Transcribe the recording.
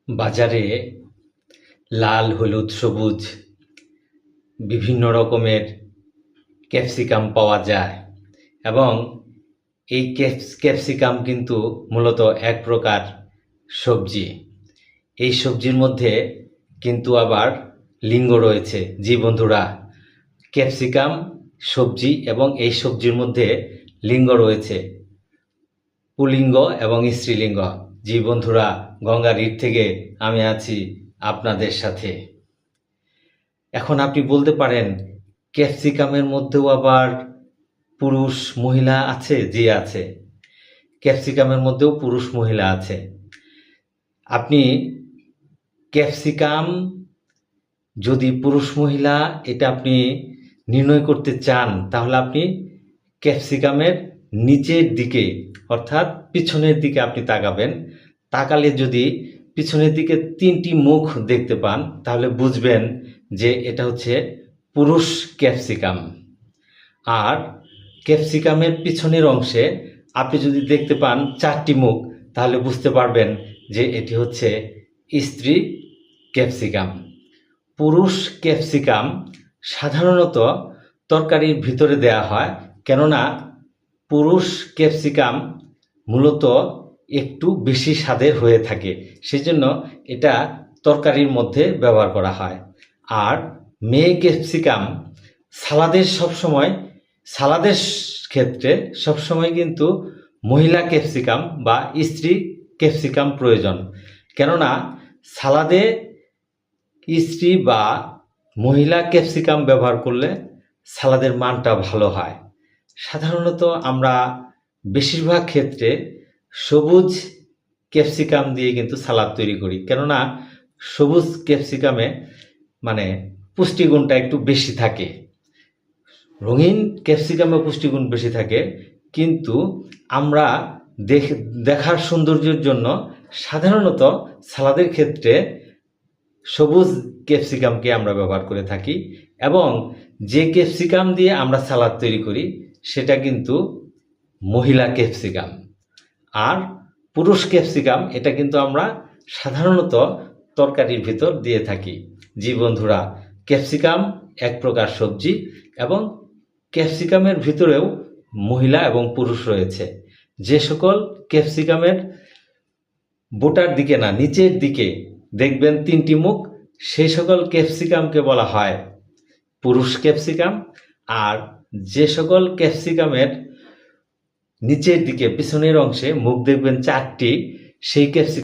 বাজারে লাল, হলুদ, সবুজ বিভিন্ন রকমের ক্যাপসিকাম পাওয়া যায় এবং এই ক্যাপসিকাম কিন্তু মূলত এক প্রকার সবজি। এই সবজির মধ্যে কিন্তু আবার লিঙ্গ রয়েছে। জি বন্ধুরা, ক্যাপসিকাম সবজি এবং এই সবজির মধ্যে লিঙ্গ রয়েছে, পুল্লিঙ্গ এবং স্ত্রীলিঙ্গ। জি বন্ধুরা, গঙ্গার ঈর থেকে আমি আছি আপনাদের সাথে। এখন আপনি বলতে পারেন, ক্যাপসিকামের মধ্যেও আবার পুরুষ মহিলা আছে? জি আছে, ক্যাপসিকামের মধ্যেও পুরুষ মহিলা আছে। আপনি ক্যাপসিকাম যদি পুরুষ মহিলা এটা আপনি নির্ণয় করতে চান, তাহলে আপনি ক্যাপসিকামের নিচের দিকে অর্থাৎ পিছনের দিকে আপনি তাকাবেন। তাকালে যদি পিছনের দিকে 3টি মুখ দেখতে পান, তাহলে বুঝবেন যে এটা হচ্ছে পুরুষ ক্যাপসিকাম। আর ক্যাপসিকামের পিছনের অংশে আপনি যদি দেখতে পান 4টি মুখ, তাহলে বুঝতে পারবেন যে এটি হচ্ছে স্ত্রী ক্যাপসিকাম। পুরুষ ক্যাপসিকাম সাধারণত তরকারির ভিতরে দেয়া হয়, কেননা পুরুষ ক্যাপসিকাম মূলত একটু বেশি স্বাদের হয়ে থাকে, সেজন্য এটা তরকারির মধ্যে ব্যবহার করা হয়। আর মেয়ে ক্যাপসিকাম সালাদের ক্ষেত্রে সবসময় কিন্তু মহিলা ক্যাপসিকাম বা স্ত্রী ক্যাপসিকাম প্রয়োজন, কেননা সালাদে স্ত্রী বা মহিলা ক্যাপসিকাম ব্যবহার করলে সালাদের মানটা ভালো হয়। সাধারণত আমরা বেশিরভাগ ক্ষেত্রে সবুজ ক্যাপসিকাম দিয়ে কিন্তু সালাদ তৈরি করি, কেননা সবুজ ক্যাপসিকামে পুষ্টিগুণটা একটু বেশি থাকে। রঙিন ক্যাপসিকামে পুষ্টিগুণ বেশি থাকে, কিন্তু আমরা দেখার সৌন্দর্যের জন্য সাধারণত সালাদের ক্ষেত্রে সবুজ ক্যাপসিকামকে আমরা ব্যবহার করে থাকি। এবং যে ক্যাপসিকাম দিয়ে আমরা সালাদ তৈরি করি সেটা কিন্তু মহিলা ক্যাপসিকাম। আর পুরুষ ক্যাপসিকাম এটা কিন্তু আমরা সাধারণত তরকারির ভিতর দিয়ে থাকি। জি বন্ধুরা, ক্যাপসিকাম এক প্রকার সবজি এবং ক্যাপসিকামের ভিতরেও মহিলা এবং পুরুষ রয়েছে। যে সকল ক্যাপসিকামের বোটার দিকে না, নিচের দিকে দেখবেন 3টি মুখ, সেই সকল ক্যাপসিকামকে বলা হয় পুরুষ ক্যাপসিকাম। আর যে সকল ক্যাপসিকামের নিচের দিকে পিছনের অংশে মুখ দেখবেন 4টি, সেই ক্যাপসিকাম